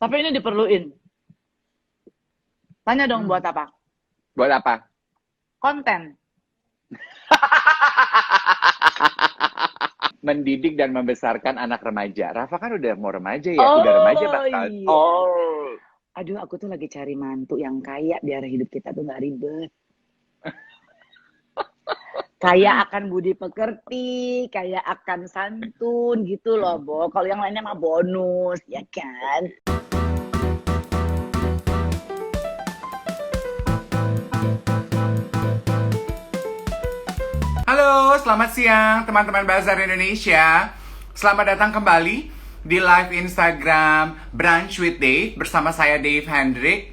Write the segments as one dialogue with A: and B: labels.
A: Tapi ini diperluin. Tanya dong buat apa?
B: Buat apa?
A: Konten.
B: Mendidik dan membesarkan anak remaja. Rafa kan udah mau remaja ya,
A: Oh
B: udah remaja bakal.
A: iya.
B: Oh,
A: Aduh, aku tuh lagi cari mantu yang kaya biar hidup kita tuh nggak ribet. Kaya akan budi pekerti, kaya akan santun gitu loh, Bo. Kalau yang lainnya mah bonus, ya kan?
C: Halo, selamat siang teman-teman Bazar Indonesia. Selamat datang kembali di live Instagram Brunch with Dave bersama saya Dave Hendrik.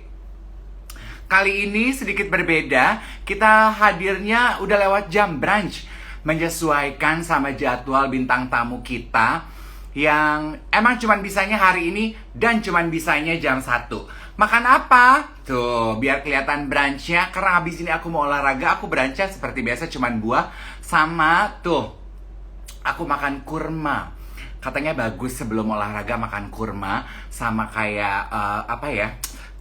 C: Kali ini sedikit berbeda, kita hadirnya udah lewat jam brunch, menyesuaikan sama jadwal bintang tamu kita yang emang cuman bisanya hari ini dan cuman bisanya jam 1. Makan apa? Tuh, biar kelihatan brunchnya, karena habis ini aku mau olahraga, aku brunchnya seperti biasa cuman buah sama tuh, aku makan kurma. Katanya bagus sebelum olahraga makan kurma sama kayak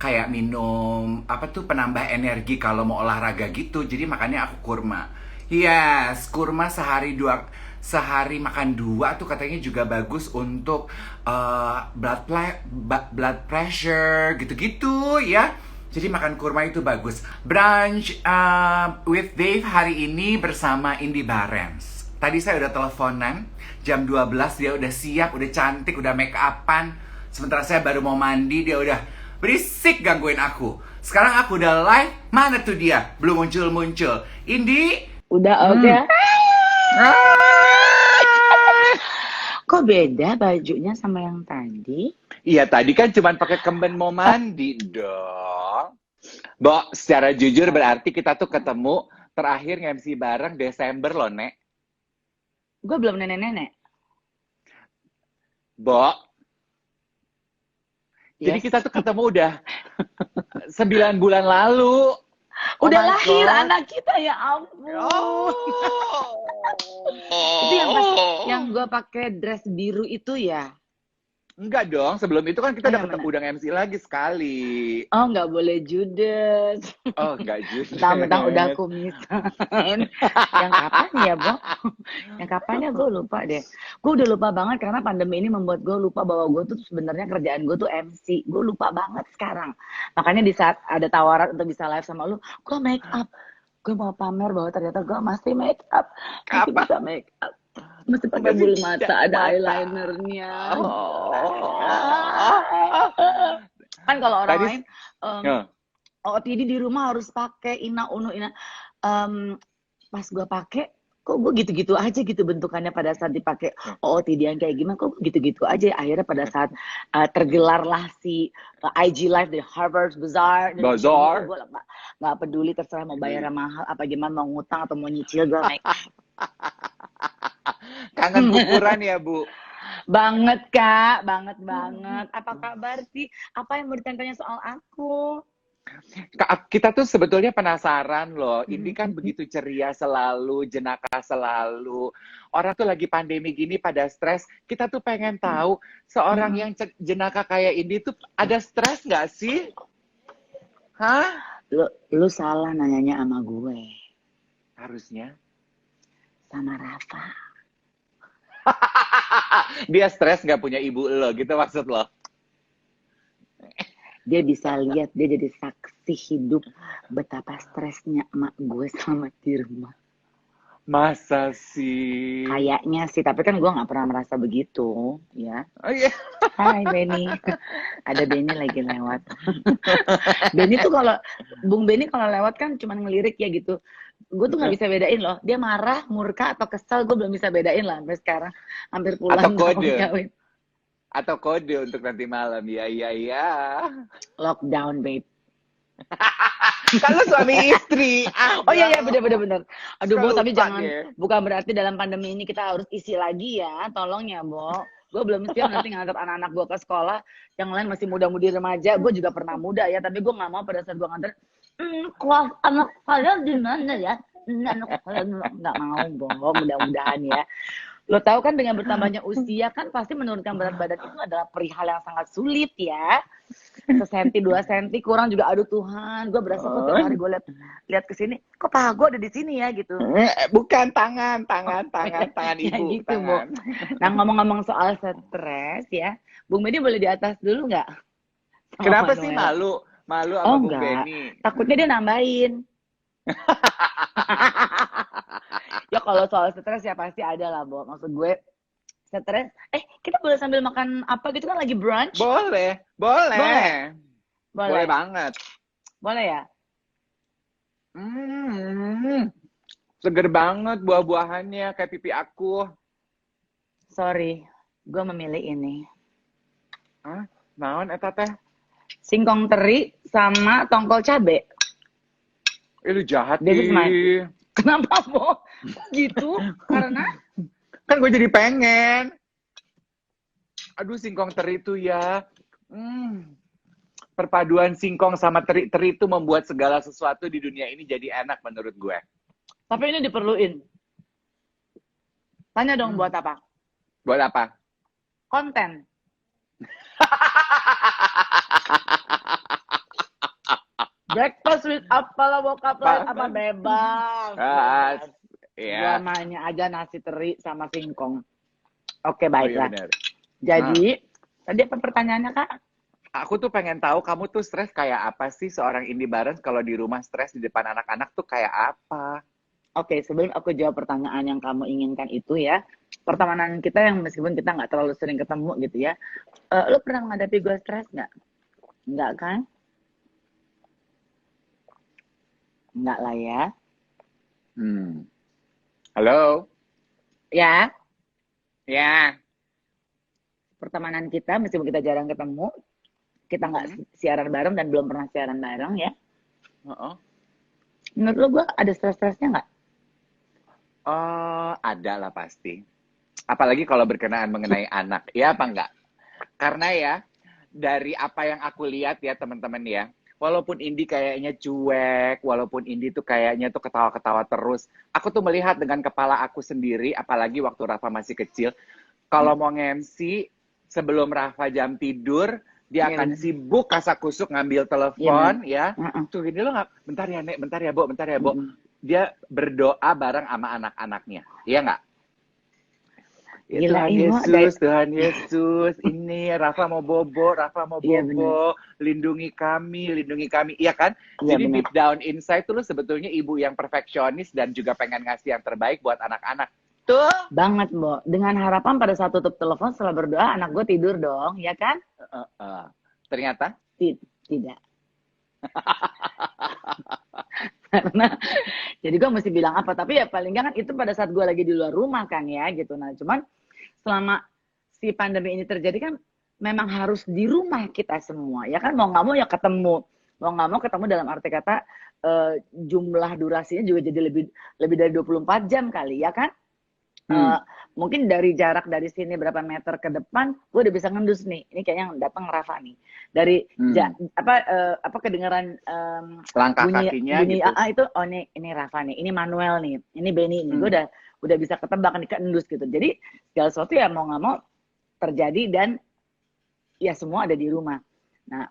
C: kayak minum apa tuh penambah energi kalau mau olahraga gitu. Jadi makanya aku kurma. Yes, kurma sehari makan 2 tuh katanya juga bagus untuk blood pressure gitu-gitu ya. Jadi makan kurma itu bagus. Brunch with Dave hari ini bersama Indy Barens. Tadi saya udah teleponan, jam 12 dia udah siap, udah cantik, udah make upan. Sementara saya baru mau mandi, dia udah berisik gangguin aku. Sekarang aku udah live, mana tuh dia? Belum muncul-muncul. Indy?
A: Udah oke. Kok beda bajunya sama yang tadi?
B: iya tadi kan cuma pakai kemben mau mandi dong. Bo, secara jujur berarti kita tuh ketemu terakhir nge-MC bareng Desember loh, Nek.
A: Gue belum nenek-nenek.
B: Bo, jadi
A: Yes.
B: kita tuh ketemu udah 9 bulan lalu.
A: Udah
B: Oh my
A: lahir
B: God.
A: anak kita, ya ampun.
B: Oh.
A: Itu yang gue pakai dress biru itu ya?
B: Enggak dong, sebelum itu kan kita
A: Oh,
B: udah
A: yang
B: ketemu,
A: mana?
B: udah MC lagi sekali.
A: Oh, nggak boleh judes.
B: Oh, enggak juga.
A: Mentang-mentang udah kumisan. Yang kapan ya, Bo? Yang kapan ya gue lupa deh. Gue udah lupa banget karena pandemi ini membuat gue lupa bahwa gue tuh sebenarnya kerjaan gue tuh MC. Gue lupa banget sekarang. Makanya di saat ada tawaran untuk bisa live sama lu, gue make up. Gue mau pamer bahwa ternyata gue masih make up. Masih
B: Apa?
A: bisa make up. Masih pakai
B: Masih
A: bulu
B: bisa
A: mata, ada
B: mata.
A: eyelinernya.
B: Oh.
A: Kan kalau orang
B: Tadi
A: lain
B: oh.
A: OOTD di rumah harus pakai ina unu ina. Pas gue pakai, kok gue gitu-gitu aja gitu bentukannya pada saat dipakai OOTD yang kayak gimana, kok gitu-gitu aja. Akhirnya pada saat tergelarlah si IG Live di Harvard Bazaar,
B: Bazaar.
A: gue nggak peduli, terserah mau bayar mahal apa gimana, mau ngutang atau mau nyicil, gue make up.
B: Kangen bukuran ya, Bu?
A: Banget Kak, banget. Apa kabar sih? Apa yang mau ditanya soal aku?
B: Kita tuh sebetulnya penasaran loh. Ini kan begitu ceria selalu, jenaka selalu. Orang tuh lagi pandemi gini pada stres. Kita tuh pengen tahu seorang yang jenaka kayak ini tuh ada stres nggak sih? Hah?
A: Lu salah nanyanya sama gue.
B: Harusnya.
A: Sama Rafa.
B: Dia stres nggak punya ibu lo, gitu maksud lo?
A: Dia bisa lihat, dia jadi saksi hidup betapa stresnya emak gue sama di rumah.
B: Masa sih?
A: Kayaknya sih, tapi kan gue nggak pernah merasa begitu, ya.
B: Oh iya.
A: Hai Benny, ada Benny lagi lewat. Benny tuh Bung Benny kalau lewat kan cuma ngelirik ya gitu. Gue tuh nggak bisa bedain loh, dia marah, murka atau kesal, gue belum bisa bedain lah sampai sekarang. Hampir puluhan tahun kawin.
B: Atau kode untuk nanti malam. Ya.
A: Lockdown, babe.
B: Kalau suami istri.
A: Oh iya bener. Aduh Bo, tapi jangan
B: ya.
A: bukan berarti dalam pandemi ini kita harus isi lagi ya, tolong ya Bo. Gue belum siap nanti ngantar anak-anak gue ke sekolah, yang lain masih muda-mudi remaja. Gue juga pernah muda ya, tapi gue nggak mau pada saat gue ngantar, kelas anak kalian di mana ya? Anak kalian nggak mau Bo, mudah-mudahan ya. Lo tahu kan dengan bertambahnya usia kan pasti menurunkan berat badan itu adalah perihal yang sangat sulit ya. Sesenti 2 senti kurang juga, aduh Tuhan, gue berasa kok tiap hari gue lihat ke sini, kok paha gue ada di sini ya gitu.
B: Bukan tangan
A: Ya
B: ibu,
A: gitu, Bu.
B: tangan.
A: Nah, ngomong-ngomong soal stres ya, Bung Beni boleh di atas dulu nggak? Sama
B: Kenapa sih
A: Manuel.
B: malu sama
A: Oh
B: Bung
A: enggak,
B: Beni?
A: takutnya dia nambahin. Ya kalau soal stres ya pasti ada lah, Bo. Maksud gue stres, kita boleh sambil makan apa gitu kan, lagi brunch?
B: Boleh.
A: Boleh.
B: Boleh banget.
A: Boleh ya?
B: Seger banget buah-buahannya kayak pipi aku.
A: Sorry, gue memilih ini.
B: Hah? Naon eta teh?
A: Singkong teri sama tongkol cabe.
B: Lu jahat
A: This is my-
B: nih.
A: Kenapa, Bo? Gitu? Karena?
B: Kan gue jadi pengen. Aduh, singkong teri itu ya. Perpaduan singkong sama teri itu membuat segala sesuatu di dunia ini jadi enak menurut gue.
A: Tapi ini diperluin. Tanya dong buat apa?
B: Buat apa?
A: Konten. Breakfast with apalah bokap lain apa bebas. Gua
B: Iya.
A: mainnya aja nasi teri sama singkong. Oke,
B: Oh, iya
A: baiklah.
B: benar.
A: Jadi, tadi apa pertanyaannya, Kak?
B: Aku tuh pengen tahu kamu tuh stres kayak apa sih, seorang Indi Barens kalau di rumah stres di depan anak-anak tuh kayak apa?
A: Oke, sebelum aku jawab pertanyaan yang kamu inginkan itu ya, pertemanan kita yang meskipun kita nggak terlalu sering ketemu gitu ya, lo pernah menghadapi gue stres nggak? Nggak kan? Nggak lah ya.
B: Halo?
A: Ya,
B: Ya.
A: pertemanan kita meskipun kita jarang ketemu, kita nggak siaran bareng dan belum pernah siaran bareng ya. Menurut lo gue ada stres-stresnya nggak?
B: Ada lah pasti. Apalagi kalau berkenaan mengenai anak. Ya apa enggak? Karena ya, dari apa yang aku lihat ya teman-teman ya, walaupun Indi kayaknya cuek, walaupun Indi tuh kayaknya tuh ketawa-ketawa terus, aku tuh melihat dengan kepala aku sendiri, apalagi waktu Rafa masih kecil, kalau mau nge-MC, sebelum Rafa jam tidur, dia
A: Iya,
B: akan
A: bener.
B: sibuk kasak-kusuk ngambil telepon, ya. Tuh gini lo nggak, bentar ya Nek, bentar ya Bo, bentar ya Bo. Dia berdoa bareng sama anak-anaknya, iya nggak? Ya,
A: Gila,
B: Tuhan
A: Imo,
B: Yesus, Tuhan Yesus, ini Rafa mau bobo,
A: Iya,
B: lindungi kami, iya kan?
A: Iya,
B: Jadi
A: bener.
B: deep down inside tuh lu sebetulnya ibu yang perfeksionis dan juga pengen ngasih yang terbaik buat anak-anak. Tuh.
A: Banget, Bo. Dengan harapan pada saat tutup telepon setelah berdoa, anak gue tidur dong, ya kan?
B: Ternyata?
A: Tidak. Karena, jadi gue mesti bilang apa, tapi ya paling nggak kan itu pada saat gue lagi di luar rumah kan ya, gitu. Nah, cuman selama si pandemi ini terjadi kan, memang harus di rumah kita semua, ya kan? Mau nggak mau ya ketemu. Mau nggak mau ketemu dalam arti kata, jumlah durasinya juga jadi lebih dari 24 jam kali, ya kan? Mungkin dari jarak dari sini berapa meter ke depan, gue udah bisa ngendus nih. Ini kayaknya yang datang Rafa nih. Dari kedengaran
B: langkah
A: bunyi
B: kakinya gitu.
A: itu, oh ini Rafa nih, ini Manuel nih, ini Benny nih. Gue udah bisa ketebak nih, keendus gitu. Jadi segala sesuatu ya mau nggak mau terjadi dan ya semua ada di rumah. Nah,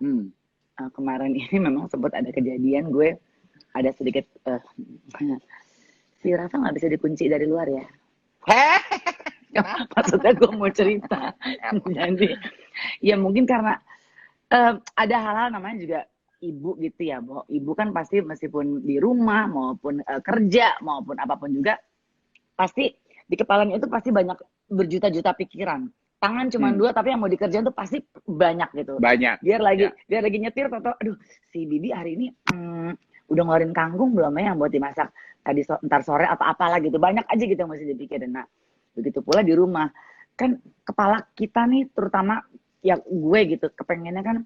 A: kemarin ini memang sempat ada kejadian, gue ada sedikit si Rafa nggak bisa dikunci dari luar ya. Maksudnya gue mau cerita. Jadi ya mungkin karena ada hal-hal namanya juga ibu gitu ya, Bo. Ibu kan pasti meskipun di rumah maupun kerja maupun apapun juga pasti di kepalanya itu pasti banyak berjuta-juta pikiran. Tangan cuma 2 tapi yang mau dikerjain tuh pasti banyak gitu.
B: Banyak.
A: Dia lagi nyetir atau aduh si Bibi hari ini udah ngeluarin kangkung belum ya yang buat dimasak tadi ntar sore atau apalah gitu. Banyak aja gitu yang mesti dipikirin. Nah, begitu pula di rumah. Kan kepala kita nih terutama ya gue gitu kepengennya kan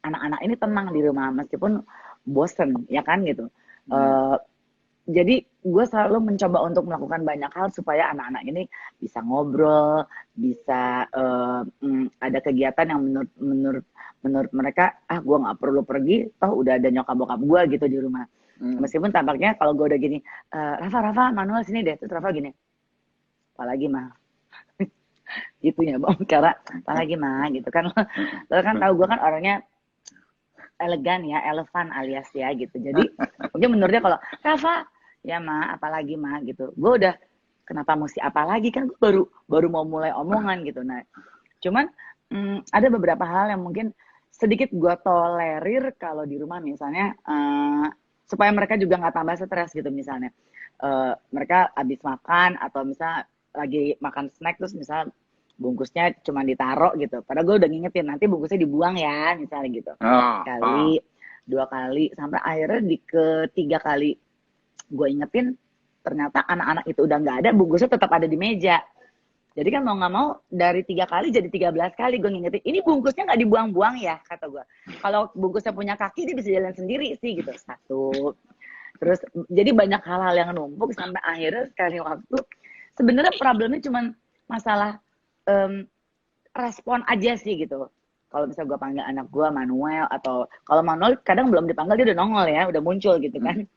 A: anak-anak ini tenang di rumah meskipun bosen ya kan gitu. Jadi gue selalu mencoba untuk melakukan banyak hal supaya anak-anak ini bisa ngobrol, bisa ada kegiatan yang menurut mereka gue nggak perlu pergi, toh udah ada nyokap bokap gue gitu di rumah. Meskipun tampaknya kalau gue udah gini, Rafa, Manuel sini deh, terus Rafa gini, apalagi mah, gitu ya Bang. Karena apalagi mah gitu kan. Lo kan tahu gue kan orangnya elegan ya, elevan alias ya gitu. Jadi mungkin menurut dia kalau Rafa, ya ma, apalagi ma gitu. Gue udah kenapa mesti apalagi kan gue baru mau mulai omongan gitu. Nah, cuman ada beberapa hal yang mungkin sedikit gue tolerir kalau di rumah misalnya supaya mereka juga nggak tambah stres gitu misalnya. Mereka habis makan atau misalnya lagi makan snack terus misalnya bungkusnya cuma ditaruh gitu. Padahal gue udah ngingetin nanti bungkusnya dibuang ya misalnya gitu. Sekali, 2 kali, sampai akhirnya di ketiga kali gue ingetin ternyata anak-anak itu udah nggak ada, bungkusnya tetap ada di meja. Jadi kan mau nggak mau dari 3 kali jadi 13 kali gue ngingetin. Ini bungkusnya nggak dibuang-buang ya kata gue. Kalau bungkusnya punya kaki dia bisa jalan sendiri sih gitu. Satu. Terus jadi banyak hal-hal yang numpuk sampai akhirnya sekali waktu sebenarnya problemnya cuma masalah respon aja sih gitu. Kalau misalnya gue panggil anak gue Manuel atau kalau Manuel kadang belum dipanggil dia udah nongol ya, udah muncul gitu kan.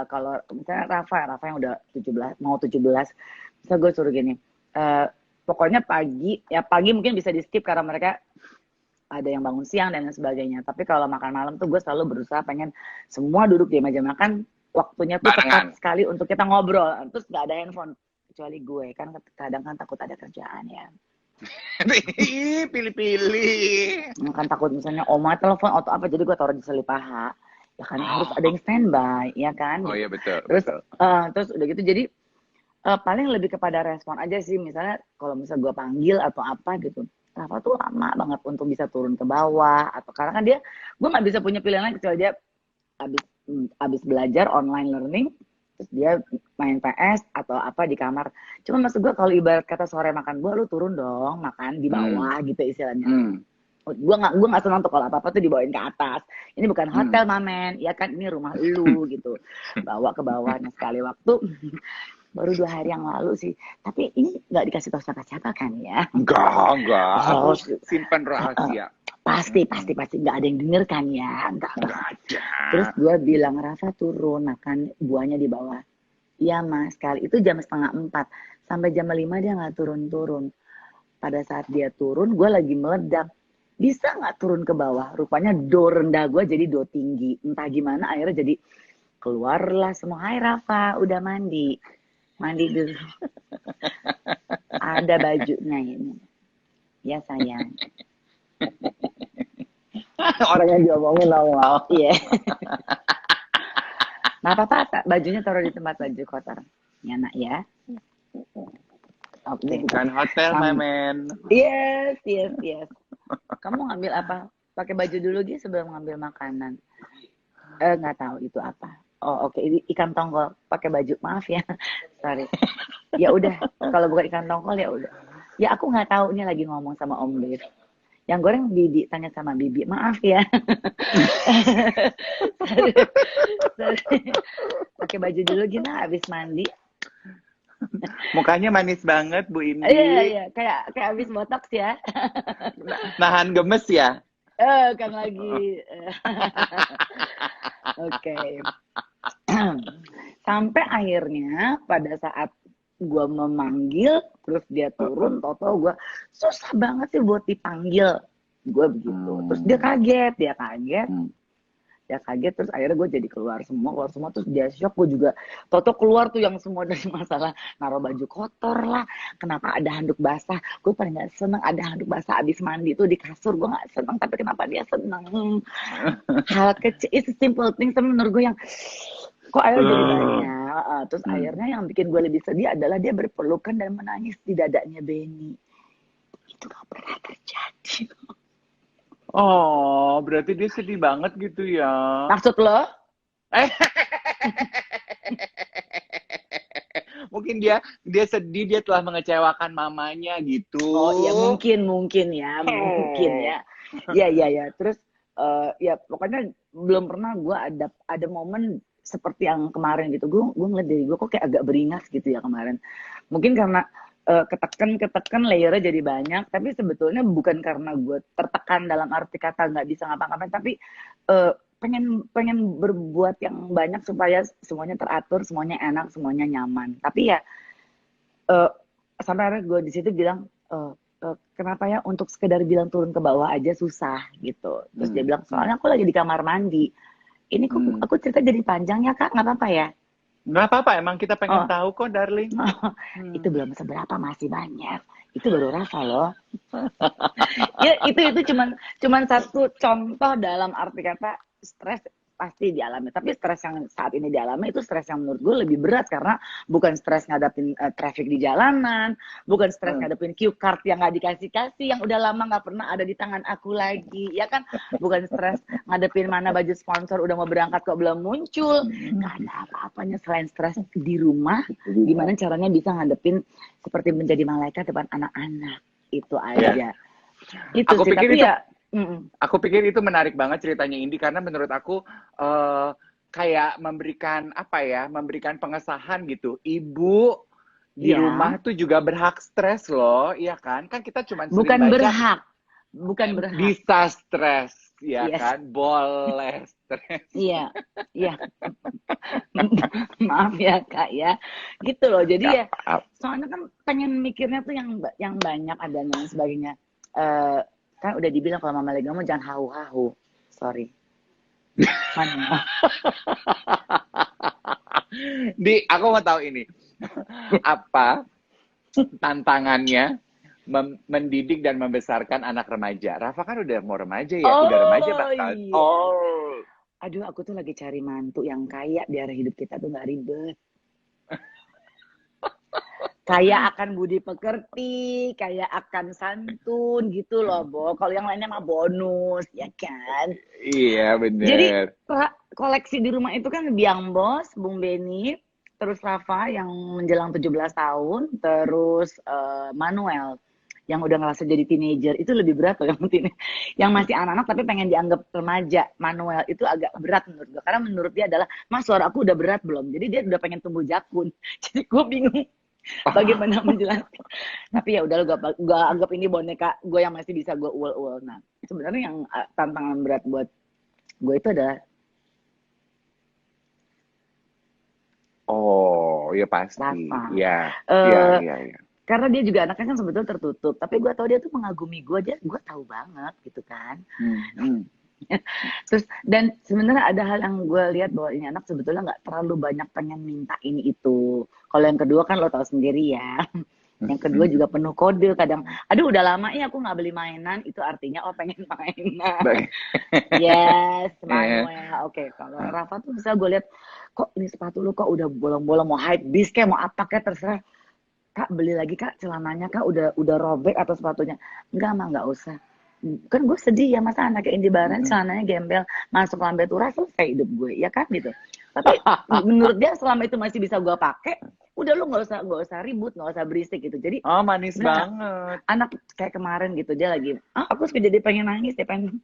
A: Kalau misalnya Rafa yang udah 17 mau 17, misalnya gue suruh gini, pokoknya pagi mungkin bisa di skip karena mereka ada yang bangun siang dan lain sebagainya. Tapi kalau makan malam tuh gue selalu berusaha pengen semua duduk di meja makan, waktunya tuh tepat sekali untuk kita ngobrol. Terus gak ada handphone kecuali gue kan kadang kan takut ada kerjaan ya.
B: Pilih-pilih.
A: Kan takut misalnya oma telepon atau apa jadi gue taruh di seli paha. Ya kan harus ada yang standby ya kan.
B: Oh iya betul.
A: Terus udah gitu jadi paling lebih kepada respon aja sih misalnya kalau misalnya gue panggil atau apa gitu. Rafa tuh lama banget untuk bisa turun ke bawah atau karena kan gue nggak bisa punya pilihan lain kecuali dia abis belajar online learning terus dia main PS atau apa di kamar. Cuma maksud gue kalau ibarat kata sore makan buah lu turun dong makan di bawah gitu istilahnya. Gue nggak senang tuh kalau apa tuh dibawain ke atas. Ini bukan hotel mamen, ya kan ini rumah lu gitu. Bawa ke bawahnya sekali waktu. Baru 2 hari yang lalu sih. Tapi ini nggak dikasih tahu siapa-siapa kan ya?
B: Enggak. Harus simpan rahasia.
A: Pasti nggak ada yang denger kan ya? Nggak ada. Terus gue bilang Rafa turun makan buahnya di bawah. Iya mas, sekali itu jam 3:30 sampai jam 5 dia nggak turun. Pada saat dia turun, gue lagi meledak. Bisa nggak turun ke bawah? Rupanya do rendah gue jadi do tinggi. Entah gimana akhirnya jadi keluarlah semua. Hai Rafa, udah mandi dulu. Ada bajunya ini. Ya sayang.
B: Orang yang diomongin nongol.
A: Iya. Nah apa-apa, bajunya taruh di tempat baju kotor. Ya nak ya. Oke.
B: Bukan hotel, mamen.
A: Yes. Kamu ngambil apa? Pakai baju dulu gitu sebelum ngambil makanan. Nggak tahu itu apa. Oh oke. Ikan tongkol pakai baju. Maaf ya. Sorry. Ya udah. Kalau bukan ikan tongkol ya udah. Ya aku nggak tahu ini lagi ngomong sama Om Dev. Yang goreng Bibi tanya sama Bibi. Maaf ya. Sorry. Pakai baju dulu gini habis mandi.
B: Mukanya manis banget Bu Indi.
A: Iya. Kayak habis botox ya.
B: Nahan gemes ya.
A: Kan lagi. Oke. Sampai akhirnya pada saat gue memanggil, terus dia turun, tau gue susah banget sih buat dipanggil. Gue begitu. Terus dia kaget. Terus akhirnya gue jadi keluar semua terus dia shock. Gue juga Toto keluar tuh yang semua dari masalah naruh baju kotor lah, kenapa ada handuk basah. Gue paling gak seneng ada handuk basah abis mandi tuh di kasur. Gue gak seneng, tapi kenapa dia seneng. Hal kecil, it's a simple thing, tapi menurut gue yang kok akhirnya jadi banyak. Terus akhirnya yang bikin gue lebih sedih adalah dia berpelukan dan menangis di dadanya Benny. Itu gak pernah terjadi.
B: Oh, berarti dia sedih banget gitu ya.
A: Maksud lo?
B: Mungkin dia sedih, dia telah mengecewakan mamanya gitu.
A: Oh ya mungkin ya. Ya. Terus ya pokoknya belum pernah gue ada momen seperti yang kemarin gitu. Gue ngeliat diri gue kok kayak agak beringas gitu ya kemarin. Mungkin karena ketekan layernya jadi banyak, tapi sebetulnya bukan karena gue tertekan dalam arti kata nggak bisa ngapa-ngapain, tapi pengen berbuat yang banyak supaya semuanya teratur, semuanya enak, semuanya nyaman. Tapi ya sampai akhirnya gue di situ bilang kenapa ya untuk sekedar bilang turun ke bawah aja susah gitu. Terus dia bilang soalnya aku lagi di kamar mandi. Ini kok aku cerita jadi panjang ya kak, nggak apa-apa ya?
B: Nggak apa-apa, emang kita pengen
A: Oh,
B: tahu kok, darling.
A: itu belum seberapa, masih banyak. Itu baru Rafa loh. Ya itu cuman satu contoh dalam arti kata stres pasti dialami. Tapi stres yang saat ini dialami itu stres yang menurut gue lebih berat karena bukan stres ngadapin traffic di jalanan, bukan stres ngadapin cue card yang nggak dikasih-kasih, yang udah lama nggak pernah ada di tangan aku lagi, ya kan? Bukan stres ngadepin mana baju sponsor udah mau berangkat kok belum muncul. Nggak ada apa-apanya selain stres di rumah. Gimana caranya bisa ngadepin seperti menjadi malaikat depan anak-anak. Itu aja. Itu
B: Aku
A: sih,
B: pikir
A: tapi
B: itu
A: ya
B: Aku pikir itu menarik banget ceritanya Indi karena menurut aku kayak memberikan pengesahan gitu. Ibu di
A: ya
B: rumah tuh juga berhak stres loh, iya kan? Kan kita cuma sering
A: bukan
B: baca
A: berhak,
B: bisa stres, ya
A: yes,
B: kan? Boleh stres.
A: iya, iya. Maaf ya kak ya, gitu loh. Jadi ya, soalnya kan pengen mikirnya tuh yang banyak adanya dan sebagainya. Kan udah dibilang kalau mama lagi ngomong jangan hahu-hahu. Sorry. Mana?
B: Aku mau tahu ini. Apa tantangannya mendidik dan membesarkan anak remaja? Rafa kan udah mau remaja ya, udah remaja bakal.
A: Iya. Aduh, aku tuh lagi cari mantu yang kaya biar hidup kita tuh nggak ribet. Kayak akan budi pekerti, kayak akan santun gitu loh, Bo. Kalau yang lainnya mah bonus, ya kan?
B: Iya, bener.
A: Jadi koleksi di rumah itu kan Biang Bos, Bung Beni, terus Rafa yang menjelang 17 tahun, terus Manuel yang udah ngerasa jadi teenager. Itu lebih berat loh yang masih anak-anak tapi pengen dianggap remaja. Manuel itu agak berat menurut gue. Karena menurut dia adalah, Mas suara aku udah berat belum? Jadi dia udah pengen tumbuh jakun. Jadi gue bingung bagaimana menjelaskan. Tapi ya udah gue anggap ini boneka gue yang masih bisa gue uel-uel. Nah sebenarnya yang tantangan berat buat gue itu adalah
B: ya pasti.
A: Rafa.
B: Iya.
A: Karena dia juga anaknya kan sebetulnya tertutup. Tapi gue tahu dia tuh mengagumi gue. Gue tahu banget gitu kan. Terus dan sebenarnya ada hal yang gue lihat bahwa ini anak sebetulnya nggak terlalu banyak pengen minta ini itu. Kalau yang kedua kan lo tahu sendiri ya. Yang kedua juga penuh kode kadang. Aduh udah lama ya aku nggak beli mainan. Itu artinya pengen mainan. Yes, Manuel. Oke, kalau Rafa tuh bisa gue lihat kok ini sepatu lu kok udah bolong-bolong mau hype beast kayak mau apa kayak terserah. Kak beli lagi kak celananya kak udah robek atau sepatunya. Enggak mah nggak usah. Kan gue sedih ya masa anak Indi Barens celananya gembel masuk lambe turah selesai hidup gue ya kan gitu. Tapi menurut dia selama itu masih bisa gue pakai, udah lu nggak usah ribut, nggak usah berisik gitu. Jadi
B: manis banget.
A: Anak kayak kemarin gitu dia lagi, aku suka jadi pengen nangis, dia pengen,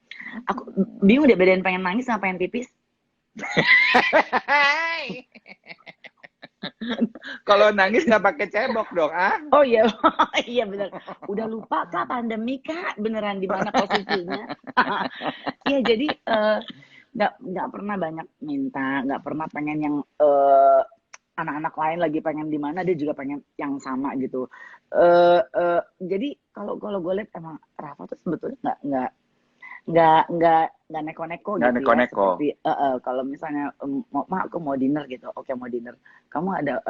A: aku bingung dia bedain pengen nangis sama pengen pipis.
B: Kalau nangis nggak pakai cebok dong,
A: Oh iya, iya benar. Udah lupa kak pandemi kak, beneran di mana posisinya? Iya jadi nggak pernah banyak minta, nggak pernah pengen yang anak-anak lain lagi pengen di mana dia juga pengen yang sama gitu. Jadi kalau gue lihat emang Rafa tuh sebetulnya nggak neko-neko gitu ya seperti kalau misalnya aku mau dinner gitu, oke mau dinner, kamu ada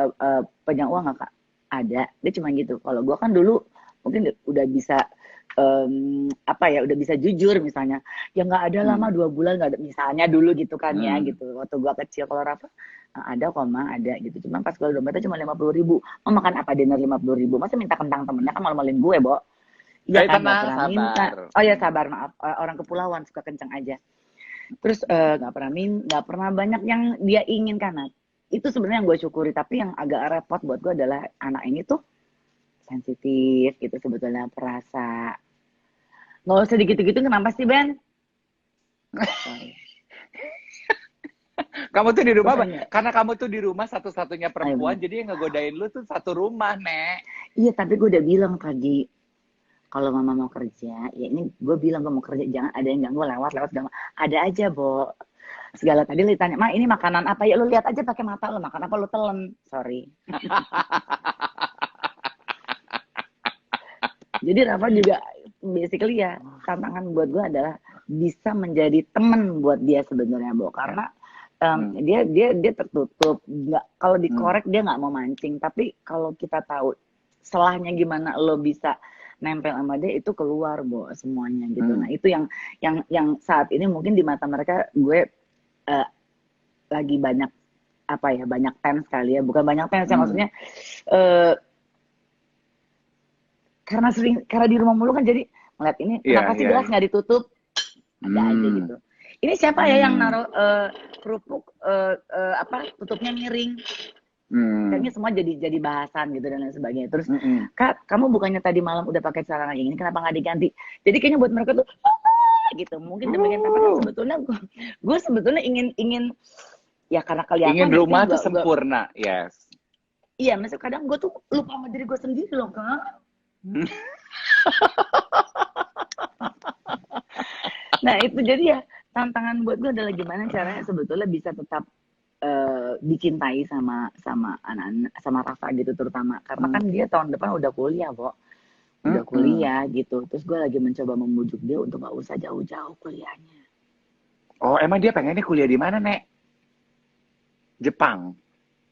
A: pegang uang nggak kak? Ada, dia cuma gitu. Kalau gue kan dulu mungkin udah bisa udah bisa jujur misalnya ya nggak ada lama 2 bulan nggak ada misalnya dulu gitu kan ya gitu waktu gue kecil. Kalau Rafa ada kok mah ada gitu, cuma pas kalau dompetnya cuma 50.000 mau makan apa dinner 50.000 masa minta kentang temennya kan malu-maluin gue Bo. Iya kan nggak pernah minta. Oh ya sabar maaf, orang kepulauan suka kenceng aja. Terus nggak pernah banyak yang dia inginkan. Nah, itu sebenarnya yang gue syukuri. Tapi yang agak repot buat gue adalah anak ini tuh sensitif gitu sebetulnya, perasa. Nggak usah gitu-gitu kenapa sih Ben?
B: Kamu tuh di rumah karena kamu tuh di rumah satu-satunya perempuan, jadi yang ngegodain lu tuh satu rumah, Nek.
A: Iya tapi gue udah bilang tadi. Kalau mama mau kerja, ya ini gue bilang gue mau kerja, jangan ada yang ganggu lewat segala. Ada aja, Bo. Segala tadi lu ditanya, Ma ini makanan apa? Ya lu lihat aja pakai mata lu, makan apa lu telan. Sorry. Jadi Rafa juga basically ya tantangan buat gue adalah bisa menjadi temen buat dia sebenarnya, Bo. Karena dia tertutup, nggak, kalau dikorek dia nggak mau mancing. Tapi kalau kita tahu selahnya gimana lo bisa nempel sama dia, itu keluar, Bo, semuanya gitu. Nah itu yang saat ini mungkin di mata mereka gue lagi banyak apa ya, banyak fans kali ya, bukan banyak fans ya, maksudnya karena di rumah mulu kan, jadi ngeliat ini kenapa sih gelas nggak ditutup, ada aja gitu. Ini siapa ya yang naruh kerupuk apa tutupnya miring, kayaknya semua jadi bahasan gitu dan lain sebagainya. Terus Kak, kamu bukannya tadi malam udah pakai celana yang ini, kenapa nggak diganti? Jadi kayaknya buat mereka tuh gitu, mungkin demikian. Tapi kan sebetulnya gue sebetulnya ingin ya, karena kelihatan
B: ingin rumah tuh sempurna. Yes.
A: Iya, maksudnya kadang gue tuh lupa sama diri gue sendiri loh, Kak. Nah itu jadi ya tantangan buat gue adalah gimana caranya sebetulnya bisa tetap dicintai sama anak-anak, sama Rafa gitu terutama, karena kan dia tahun depan udah kuliah, Bo. Udah kuliah gitu. Terus gue lagi mencoba membujuk dia untuk gak usah jauh-jauh kuliahnya.
B: Oh, emang dia pengennya kuliah di mana, Nek? Jepang.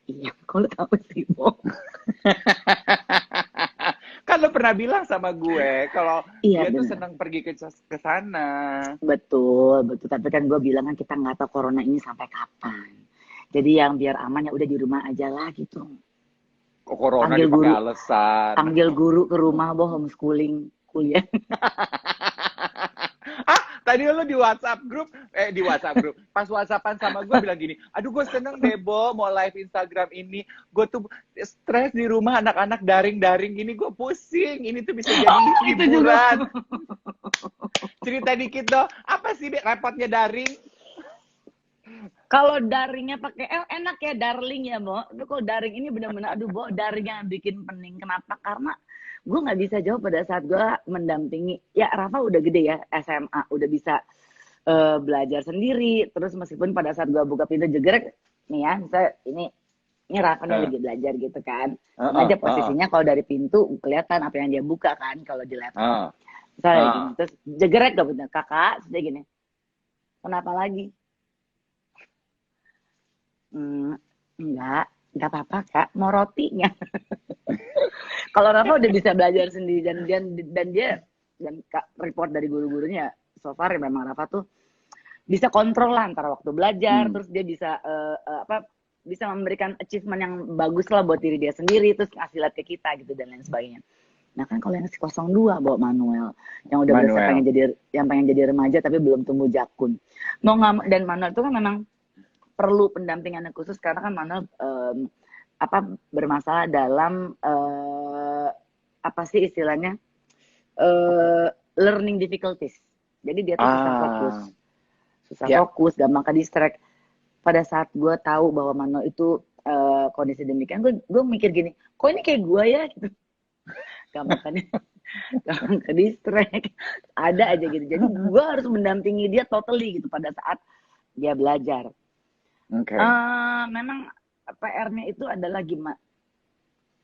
A: Iya, kalau tahu sih, Bo.
B: Kan lo pernah bilang sama gue kalau
A: Iya,
B: dia tuh
A: bener.
B: senang pergi ke sana.
A: Betul. Tapi kan gue bilang kan kita nggak tahu corona ini sampai kapan. Jadi yang biar aman ya udah di rumah aja lah gitu.
B: Kok corona
A: Panggil
B: dipakai
A: guru,
B: alasan.
A: panggil guru ke rumah, Bo, homeschooling kuliah.
B: Tadi lo di WhatsApp grup, pas WhatsAppan sama gue bilang gini, aduh gue seneng deh, Bo, mau live Instagram ini. Gue tuh stres di rumah, anak-anak daring-daring gini, gue pusing. Ini tuh bisa jadi hiburan. Cerita dikit dong, apa sih repotnya daring?
A: Kalau daringnya pakai L enak ya, darling ya, Bo. Tapi kalau daring ini benar-benar, aduh, Bo, daring yang bikin pening. Kenapa? Karena gue nggak bisa jawab pada saat gue mendampingi. Ya Rafa udah gede ya, SMA, udah bisa belajar sendiri. Terus meskipun pada saat gue buka pintu jegrek, nih ya, misalnya ini Rafa nih lagi belajar gitu kan. Sengaja posisinya kalau dari pintu kelihatan apa yang dia buka kan kalau di laptop. Misalnya gini, terus jegrek gak bener, kakak, sudah gini. Kenapa lagi? Enggak apa-apa, Kak, mau rotinya. Kalau Rafa udah bisa belajar sendiri dan dia report dari guru-gurunya so far ya, memang Rafa tuh bisa kontrol lah antara waktu belajar, terus dia bisa bisa memberikan achievement yang bagus lah buat diri dia sendiri, terus ngasih lihat ke kita gitu dan lain sebagainya. Nah kan kalau yang si 02 bawa Manuel yang udah berasa pengen jadi remaja tapi belum tumbuh jakun. Dan Manuel itu kan memang perlu pendampingan yang khusus karena kan Manuel bermasalah dalam apa sih istilahnya learning difficulties. Jadi dia tuh susah fokus, gampang ke distract. Pada saat gue tahu bahwa Manuel itu kondisi demikian, gue mikir gini, kok ini kayak gue ya gitu. Gampang ke distract, ada aja gitu. Jadi gue harus mendampingi dia totally gitu pada saat dia belajar. Memang PR-nya itu adalah gimana?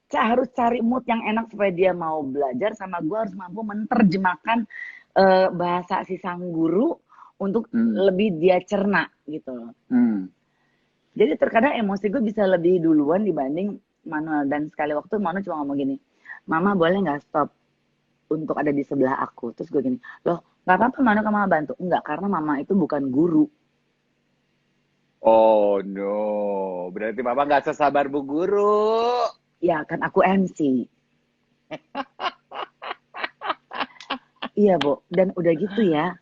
A: Saya harus cari mood yang enak supaya dia mau belajar, sama gue harus mampu menerjemahkan bahasa si sang guru untuk lebih dia cerna gitu. Jadi terkadang emosi gue bisa lebih duluan dibanding Manuel, dan sekali waktu Manuel cuma ngomong gini, Mama boleh nggak stop untuk ada di sebelah aku? Terus gue gini, loh nggak apa-apa Manuel, kamu Mama bantu? Enggak, karena Mama itu bukan guru.
B: Oh no, berarti Mama nggak sesabar Bu Guru.
A: Ya kan aku MC. Iya, Bo. Dan udah gitu ya,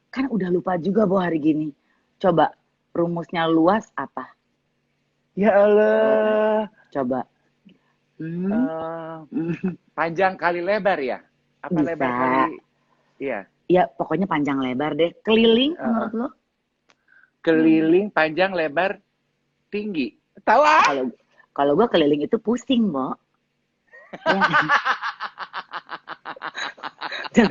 A: kan udah lupa juga, Bo, hari gini. Coba, rumusnya luas apa?
B: Ya Allah.
A: Coba.
B: Panjang kali lebar ya? Apa
A: Bisa.
B: lebar kali? Iya.
A: Ya, pokoknya panjang lebar deh. Keliling, menurut lo?
B: Keliling, panjang, lebar, tinggi. Tahu ah?
A: Kalau gue keliling itu pusing, Bo. Ya.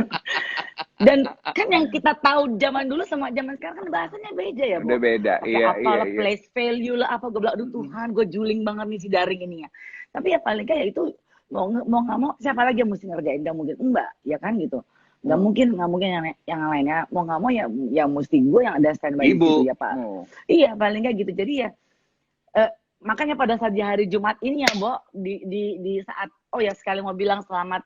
A: Dan kan yang kita tahu zaman dulu sama zaman sekarang kan bahasanya beda ya, Bo.
B: Udah beda, iya.
A: Place value lah, apa gue bilang, aduh Tuhan, gue juling banget nih si daring ini ya. Tapi ya paling kayak itu mau nggak mau siapa lagi yang mesti ngerjain? Nggak mungkin Mbak, ya kan gitu. Nggak mungkin yang lainnya. Mau nggak mau ya mesti gue yang ada standby di situ
B: Ibu.
A: ya Pak. Iya paling nggak gitu. Jadi ya makanya pada saat di hari Jumat ini ya, Bo, di saat sekali mau bilang selamat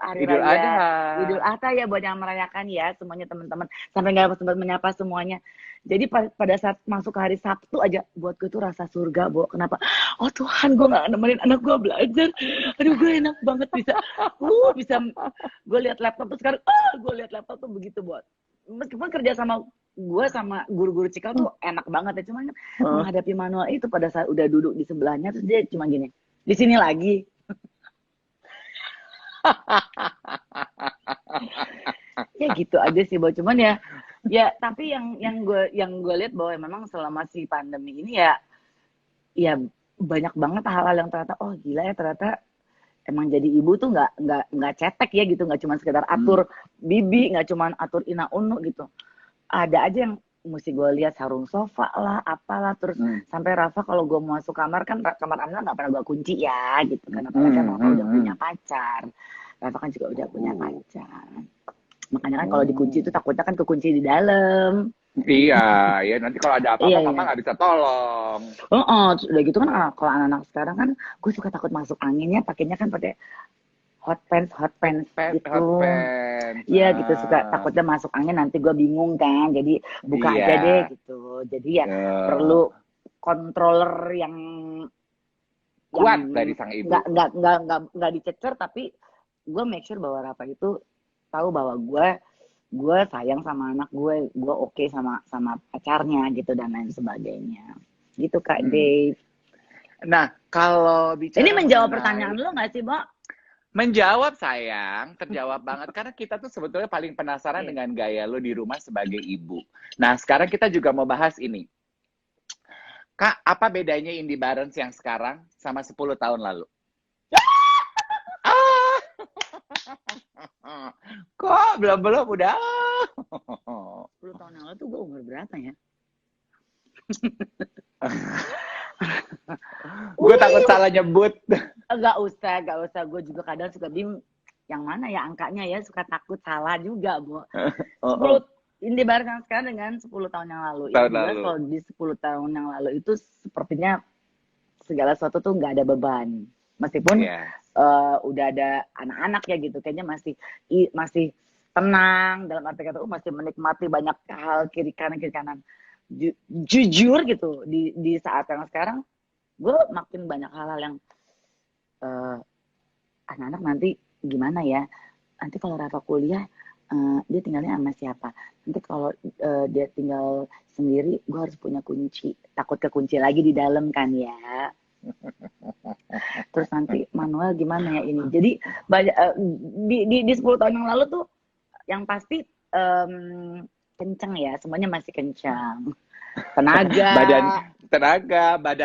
A: hari
B: Idul
A: raya
B: Adha.
A: Idul Adha ya buat yang merayakan ya semuanya teman-teman. Sampai nggak sempat menyapa semuanya. Jadi pada saat masuk ke hari Sabtu aja buat gue tuh rasa surga, Bo. Kenapa? Oh Tuhan, gue nggak nemenin anak gue belajar. Aduh, gue enak banget bisa gue lihat laptop tuh sekarang. Gue lihat laptop tuh begitu, Bo. Meskipun kerja sama gue sama guru-guru Cikal tuh enak banget ya, cuman menghadapi manual itu pada saat udah duduk di sebelahnya terus dia cuma gini, di sini lagi. Ya gitu aja sih, Bo. Cuman ya tapi yang gue lihat bahwa memang selama si pandemi ini ya banyak banget hal-hal yang ternyata gila ya, ternyata emang jadi ibu tuh nggak cetek ya gitu, nggak cuma sekedar atur bibi, nggak cuma atur ina unu gitu. Ada aja yang mesti gue lihat, sarung sofa lah, apalah, terus sampai Rafa kalau gue mau masuk kamar kan kamar Amel nggak pernah gue kunci ya gitu kan, apalagi kan Rafa udah punya pacar, Rafa kan juga udah punya pacar, makanya kan kalau dikunci itu takutnya kan kekunci di dalam.
B: Iya, ya nanti kalau ada apa-apa mama nggak bisa tolong.
A: Terus udah gitu kan kalau anak-anak sekarang kan gue suka takut masuk anginnya, pakainya kan pakai hot pants gitu. Iya gitu, suka takutnya masuk angin nanti gue bingung kan, jadi buka aja deh gitu. Jadi ya perlu controller yang
B: kuat dari sang ibu.
A: Nggak dicecer, tapi gue make sure bahwa Rafa itu tahu bahwa gue sayang sama anak gue oke sama pacarnya gitu dan lain sebagainya. Gitu Kak Dave.
B: Nah, kalau bicara
A: ini menjawab pertanyaan lo nggak sih, Bo?
B: Menjawab sayang, terjawab banget. Karena kita tuh sebetulnya paling penasaran dengan gaya lo di rumah sebagai ibu. Nah, sekarang kita juga mau bahas ini. Kak, apa bedanya Indie Barens yang sekarang sama 10 tahun lalu? Kok belum udah?
A: 10 tahun yang lalu tuh gue umur berapa ya?
B: Gue takut salah nyebut.
A: Gak usah. Gue juga kadang suka bingung yang mana ya angkanya ya, suka takut salah juga, Bu. 10 Indie Barens sekarang dengan 10 tahun yang lalu. Kalau di 10 tahun yang lalu itu sepertinya segala sesuatu tuh nggak ada beban. Meskipun udah ada anak-anak ya gitu, kayaknya masih tenang, dalam arti kata masih menikmati banyak hal kiri kanan. Jujur gitu, di saat yang sekarang gue makin banyak hal-hal yang anak-anak nanti gimana ya, nanti kalau Rafa kuliah dia tinggalnya sama siapa, nanti kalau dia tinggal sendiri gue harus punya kunci, takut kekunci lagi di dalam kan ya. Terus nanti manual gimana ya ini. Jadi banyak di 10 tahun yang lalu tuh yang pasti kencang ya, semuanya masih kencang.
B: Badan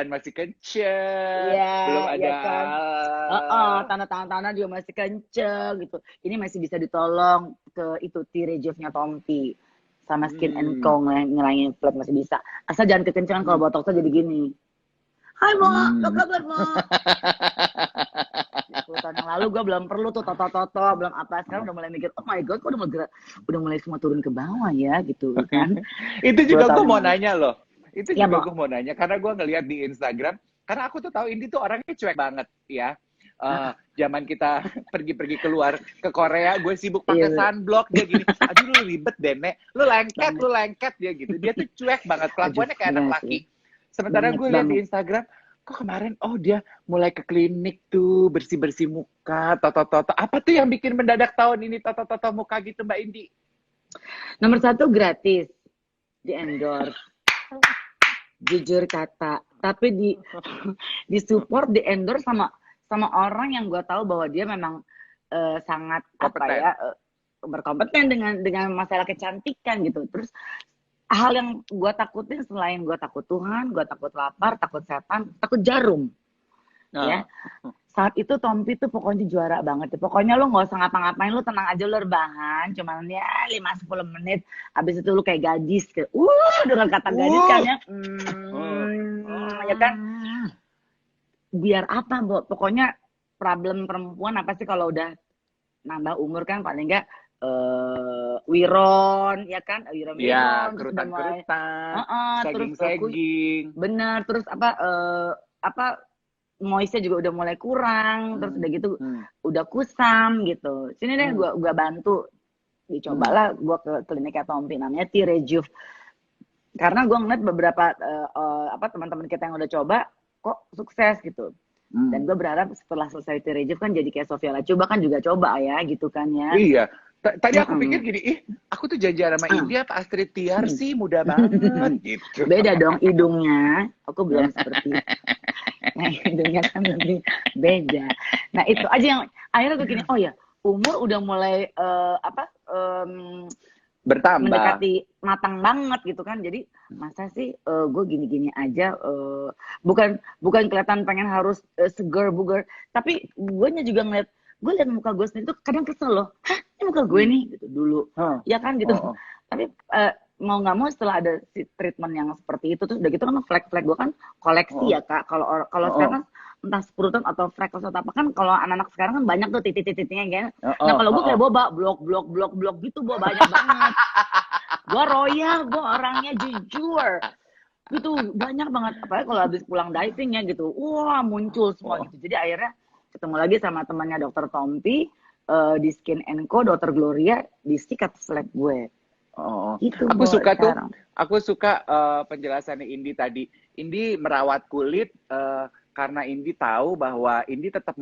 B: masih kencang. Belum ada
A: kan? Tanah juga masih kencang gitu. Ini masih bisa ditolong ke itu T-Rejuve-nya Tompi sama Skin and Co ngilangin flat masih bisa. Asal jangan kekencangan, kalau botoxnya jadi gini. Hai Mo, apa kabar Mo? 10 tahun yang lalu gue belum perlu tuh toto, belum apa. Sekarang udah mulai mikir, oh my god, kok udah mulai semua turun ke bawah ya gitu kan.
B: Itu juga gue mau nanya loh. Gue mau nanya, karena gue ngeliat di Instagram, karena aku tuh tahu Indi tuh orangnya cuek banget ya. Zaman kita pergi keluar ke Korea, gue sibuk pakai sunblock, dia gini, aduh lu ribet deh Nek, lu lengket dia gitu. Dia tuh cuek banget, kelakuannya kayak anak laki. Sementara gue lihat di Instagram, kok kemarin dia mulai ke klinik tuh, bersih muka, toto. Apa tuh yang bikin mendadak tahun ini toto muka gitu Mbak Indi?
A: Nomor 1 gratis, di endorse. Jujur kata, tapi di support, di endorse sama orang yang gue tahu bahwa dia memang sangat berkompeten dengan masalah kecantikan gitu. Terus hal yang gue takutin selain gue takut Tuhan, gue takut lapar, takut setan, takut jarum. Ya. Saat itu Tompi tuh pokoknya juara banget. Pokoknya lu nggak usah ngapa-ngapain, lu tenang aja, lu rebahan, cuman ya 5-10 menit. Habis itu lu kayak gadis, dengan kata gadis kan ya. Ya kan? Biar apa, Bo? Pokoknya problem perempuan apa sih kalau udah nambah umur kan paling enggak wiron ya kan,
B: Iya,
A: wiron terus udah mulai
B: kerutan-kerutan,
A: terus
B: sagging-sagging.
A: bener terus apa moistnya juga udah mulai kurang, terus udah gitu udah kusam gitu. Sini deh gua bantu. Dicobalah gua ke kliniknya Tompi namanya T-Rejuve. Karena gua ngeliat beberapa teman-teman kita yang udah coba kok sukses gitu. Dan gue berharap setelah selesai T-Rejuve kan jadi kayak Sofia Lacuba kan juga coba ya gitu kan ya.
B: Iya. Tadi aku pikir gini, aku tuh janjian sama India apa Astrid Tiar sih, muda banget gitu.
A: Beda dong hidungnya. Aku belum seperti nah, hidungnya kan lebih beda. Nah itu aja yang akhirnya gue gini, oh ya umur udah mulai
B: bertambah,
A: mendekati matang banget gitu kan. Jadi masa sih gue gini-gini aja, bukan kelihatan pengen harus seger buger, tapi gue juga ngeliat, gue liat muka gue sendiri tuh kadang kesel loh, hah ini muka gue nih gitu dulu, ya kan gitu. Tapi mau nggak mau setelah ada si treatment yang seperti itu terus udah gitu kan flek-flek gue kan koleksi ya kak. Kalau sekarang entah sprutum atau freckles atau apa kan, kalau anak-anak sekarang kan banyak tuh titik-titiknya kan. Nah kalau gue kayak boba blok gitu, banyak banget. Gue royal, gue orangnya jujur gitu, banyak banget. Apalagi kalau habis pulang diving ya gitu, wah muncul semua gitu. Jadi akhirnya ketemu lagi sama temannya dokter Tompi di Skin Co, dokter Gloria, disikat flek gue. Gitu,
B: aku suka penjelasannya Indi tadi. Indi merawat kulit karena Indi tahu bahwa Indi tetap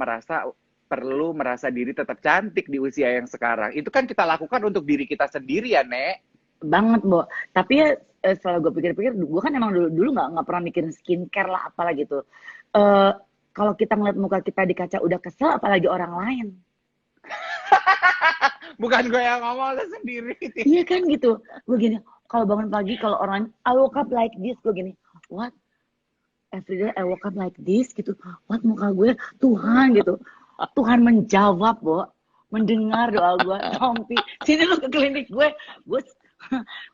B: perlu merasa diri tetap cantik di usia yang sekarang. Itu kan kita lakukan untuk diri kita sendiri ya, Nek.
A: Banget, Bo. Tapi ya setelah gue pikir-pikir, gue kan emang dulu nggak pernah mikirin skincare lah apalah gitu. Kalau kita ngeliat muka kita di kaca udah kesel, apalagi orang lain.
B: Bukan gue yang ngomong, lo sendiri.
A: Iya kan gitu. Gue gini, kalau bangun pagi, kalau orang I woke up like this, gue gini, what? Every day I woke up like this gitu. What muka gue? Tuhan gitu. Tuhan menjawab, Bo. Mendengar doa gue. Tompi, sini lu ke klinik gue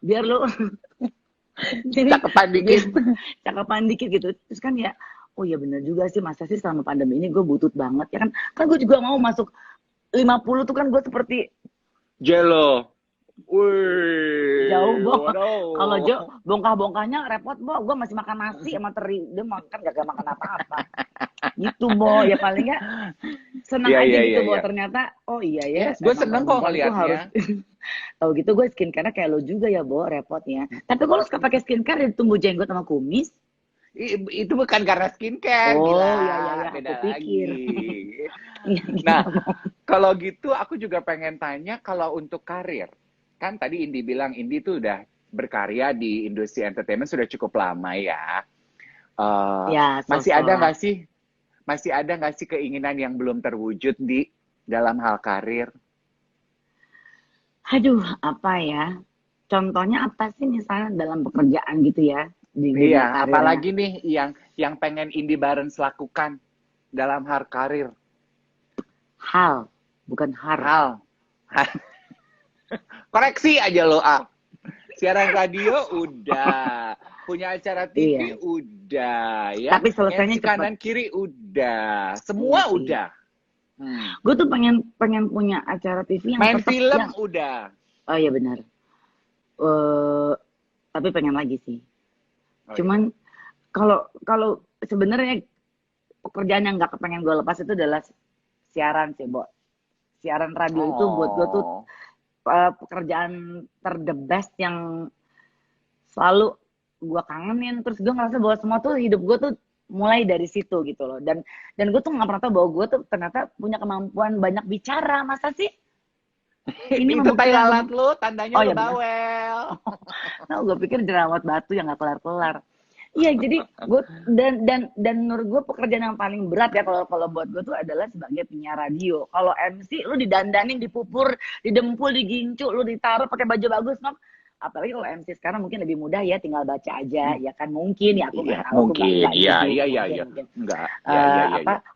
A: biar lu cakepan dikit gitu. Terus kan ya, oh iya bener juga sih, masa sih selama pandemi ini gue butut banget ya kan. Kan gue juga mau masuk 50 tuh kan gue seperti
B: Jello. Wih,
A: jauh, Bo. Kalau jauh bongkah-bongkahnya repot, Bo. Gue masih makan nasi sama teri, dia makan gak makan apa-apa. Gitu, Bo. Ya paling nggak senang aja gitu, Bo. Ternyata, oh iya ya.
B: Gue seneng kok ngeliatnya.
A: Tahu gitu gue skincare kayak lo juga ya, Bo. Repotnya. Tapi kalau suka pakai skincare tumbuh jenggot sama kumis.
B: Itu bukan karena skincare.
A: Oh
B: gila.
A: iya,
B: Beda
A: aku pikir.
B: Lagi. Nah, kalau gitu aku juga pengen tanya kalau untuk karir. Kan tadi Indi bilang Indi tuh udah berkarya di industri entertainment sudah cukup lama ya. Masih ada nggak sih keinginan yang belum terwujud di dalam hal karir?
A: Aduh, apa ya? Contohnya apa sih misalnya dalam pekerjaan gitu ya?
B: Iya, apalagi nih yang pengen Indi Barens lakukan dalam hal karir.
A: Hal, bukan
B: hal. Koreksi aja lo, siaran radio udah, punya acara TV udah, ya.
A: Tapi selesainya
B: kanan kiri udah, semua udah.
A: Gue tuh pengen punya acara TV yang
B: main film udah.
A: Oh iya benar. Tapi pengen lagi sih. Cuman kalau sebenarnya pekerjaan yang nggak kepengen gue lepas itu adalah siaran sih, Bo. Siaran radio itu buat gue tuh pekerjaan the best yang selalu gue kangenin. Terus gue ngerasa bahwa semua tuh hidup gue tuh mulai dari situ gitu loh. Dan gue tuh nggak pernah tahu bahwa gue tuh ternyata punya kemampuan banyak bicara. Masa sih?
B: Ini itu tai lalat lu, tandanya lu bawel.
A: Nah, gue pikir jerawat batu yang nggak kelar-kelar. Iya, jadi gue dan menurut gue pekerjaan yang paling berat ya kalau buat gue tuh adalah sebagai penyiar radio. Kalau MC lu didandanin, dipupur, didempul, digincu, lu ditaruh pakai baju bagus, apalagi kalau MC sekarang mungkin lebih mudah ya, tinggal baca aja ya kan, mungkin ya aku nggak tahu.
B: Mungkin iya enggak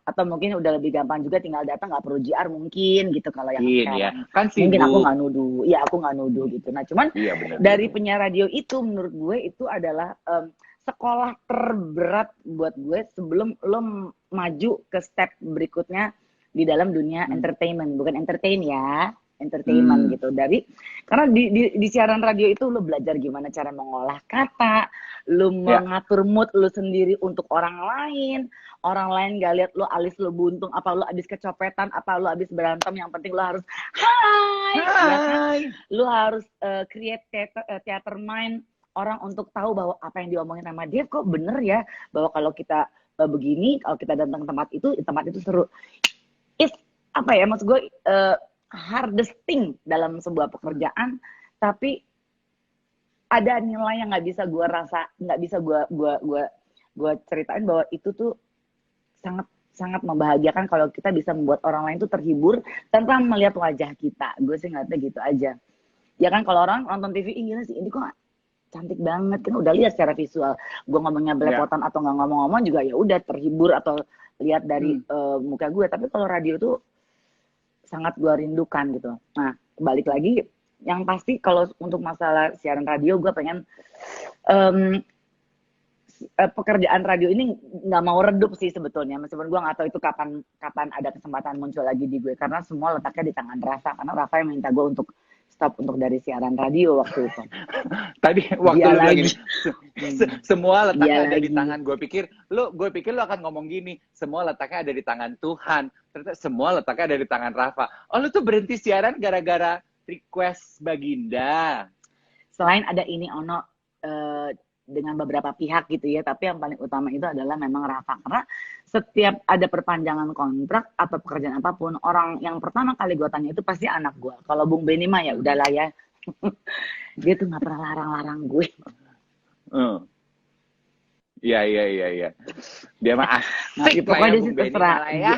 A: atau mungkin udah lebih gampang juga, tinggal datang nggak perlu JR mungkin gitu kalau yang sekarang.
B: Kan
A: mungkin aku nggak nuduh gitu. Nah cuman dari penyiar radio itu menurut gue itu adalah sekolah terberat buat gue sebelum lo maju ke step berikutnya di dalam dunia entertainment, bukan entertain ya, entertainment gitu. Karena di siaran radio itu lu belajar gimana cara mengolah kata, lu mengatur mood lu sendiri untuk orang lain gak lihat lu alis lu buntung, apa lu abis kecopetan, apa lu abis berantem, yang penting lu harus hai. Ya kan? Lu harus create theater mind orang untuk tahu bahwa apa yang diomongin sama dia kok bener ya, bahwa kalau kita begini, kalau kita datang ke tempat itu seru. It's apa ya, maksud gue hardest thing dalam sebuah pekerjaan, tapi ada nilai yang nggak bisa gue rasa, nggak bisa gue ceritain, bahwa itu tuh sangat sangat membahagiakan kalau kita bisa membuat orang lain tuh terhibur tanpa melihat wajah kita. Gue sih ngeliatnya gitu aja. Ya kan, kalau orang nonton TV, gila sih ini kok cantik banget, kan udah lihat secara visual. Gue ngomongnya belepotan atau nggak ngomong-ngomong juga ya udah terhibur atau lihat dari muka gue. Tapi kalau radio tuh sangat gue rindukan gitu. Nah, balik lagi, yang pasti kalau untuk masalah siaran radio, gue pengen pekerjaan radio ini nggak mau redup sih sebetulnya, meskipun gue nggak tahu itu kapan ada kesempatan muncul lagi di gue, karena semua letaknya di tangan Rafa, karena Rafa yang minta gue untuk stop untuk dari siaran radio waktu itu.
B: Tadi waktu
A: Dia
B: lu bilang
A: lagi.
B: gini, semua letaknya
A: Dia
B: ada di
A: lagi.
B: tangan. Gue pikir lu akan ngomong gini, semua letaknya ada di tangan Tuhan. Ternyata semua letaknya ada di tangan Rafa. Oh, lu tuh berhenti siaran gara-gara request Baginda.
A: Selain ada ini Ono dengan beberapa pihak gitu ya, tapi yang paling utama itu adalah memang Rafa, karena setiap ada perpanjangan kontrak atau pekerjaan apapun, orang yang pertama kali gue tanya itu pasti anak gue. Kalau Bung Benny mah ya udahlah ya, dia tuh nggak pernah larang-larang gue.
B: Iya. Dia mah
A: Nah,
B: asik lah
A: pokoknya
B: ya
A: dia
B: Bung
A: sih
B: Benny
A: terserah.
B: malah ya.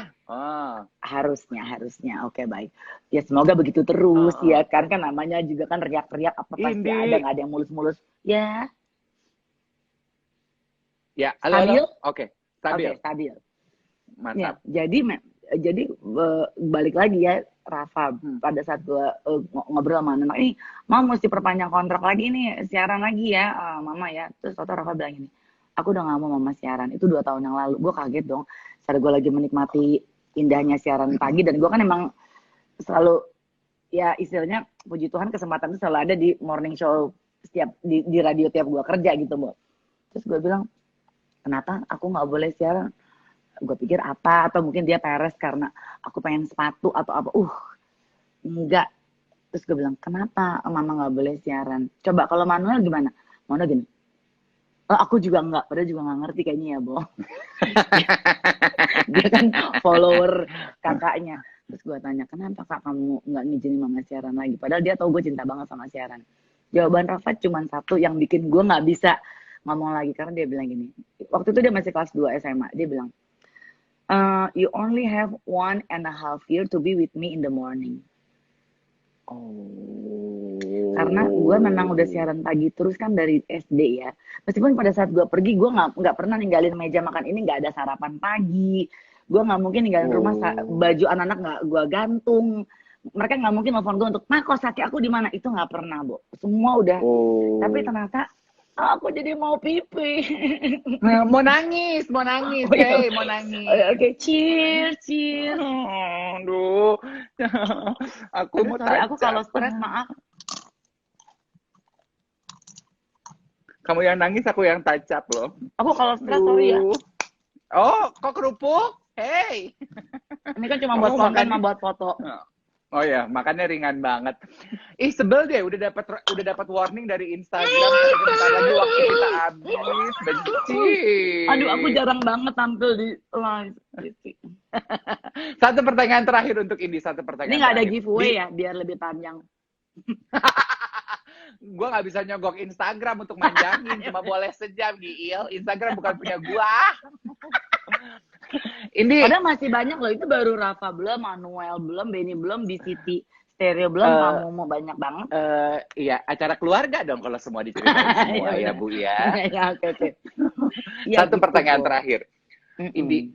A: Harusnya. Oke, baik. Ya semoga begitu terus ya kan namanya juga kan riak-riak apa pasti
B: Indi.
A: ada, nggak ada yang mulus-mulus. Ya.
B: Ya,
A: Stabil?
B: halo. Oke, stabil.
A: Oke, stabil.
B: Mantap.
A: Ya, jadi balik lagi ya Rafa, pada saat gue ngobrol sama anak ini, Mama mesti perpanjang kontrak lagi nih, siaran lagi ya, Mama ya. Terus waktu Rafa bilang gini, aku udah gak mau Mama siaran, itu 2 tahun yang lalu. Gue kaget dong, saat gue lagi menikmati indahnya siaran pagi, dan gue kan emang selalu, ya istilahnya puji Tuhan kesempatan itu selalu ada di morning show setiap di radio tiap gue kerja gitu, Bu. Terus gue bilang, kenapa aku nggak boleh siaran? Gue pikir apa, atau mungkin dia peres karena aku pengen sepatu atau apa. Enggak. Terus gue bilang, kenapa Mama nggak boleh siaran? Coba kalau Manuel gimana? Manuel gini, oh aku juga nggak, padahal juga nggak ngerti kayaknya ya, Bo. Dia kan follower kakaknya. Terus gue tanya, kenapa Kak kamu nggak ngizinin Mama siaran lagi? Padahal dia tahu gue cinta banget sama siaran. Jawaban Rafa cuma satu yang bikin gue nggak bisa ngomong lagi, karena dia bilang gini, waktu itu dia masih kelas 2 SMA, dia bilang, you only have 1.5 year to be with me in the morning. Karena gue memang udah siaran pagi terus kan dari SD ya, meskipun pada saat gue pergi, gue nggak pernah ninggalin meja makan ini, nggak ada sarapan pagi, gue nggak mungkin ninggalin rumah, baju anak-anak nggak gue gantung, mereka nggak mungkin nelfon gue untuk, kos kaki aku di mana, itu nggak pernah, Bo. Semua udah. Tapi ternyata aku jadi mau pipi.
B: Mau nangis. Mau nangis.
A: Oke, cheers.
B: Aduh.
A: Sorry, aku kalau stres, maaf.
B: Kamu yang nangis, aku yang tacap loh.
A: Aku kalau stres, sorry ya.
B: Oh, kok kerupuk? Hey.
A: Ini kan cuma buat konten, sama buat foto.
B: Oh ya, makannya ringan banget. Sebel deh, udah dapat warning dari Instagram. Bentar lagi waktu kita habis, benci.
A: Aduh, aku jarang banget tampil di live.
B: Satu pertanyaan terakhir untuk Indi,
A: Ini nggak ada giveaway ya, biar lebih panjang.
B: Gue nggak bisa nyogok Instagram untuk manjangin, cuma boleh sejam, Giil. Instagram bukan punya gue. Ini
A: Padahal masih banyak loh, itu baru Rafa belum, Manuel belum, Benny belum, di City Stereo belum, kamu mau banyak banget.
B: Iya, acara keluarga dong kalau semua diceritain semua ya Bu ya.
A: Oke.
B: Satu pertanyaan terakhir. Indi,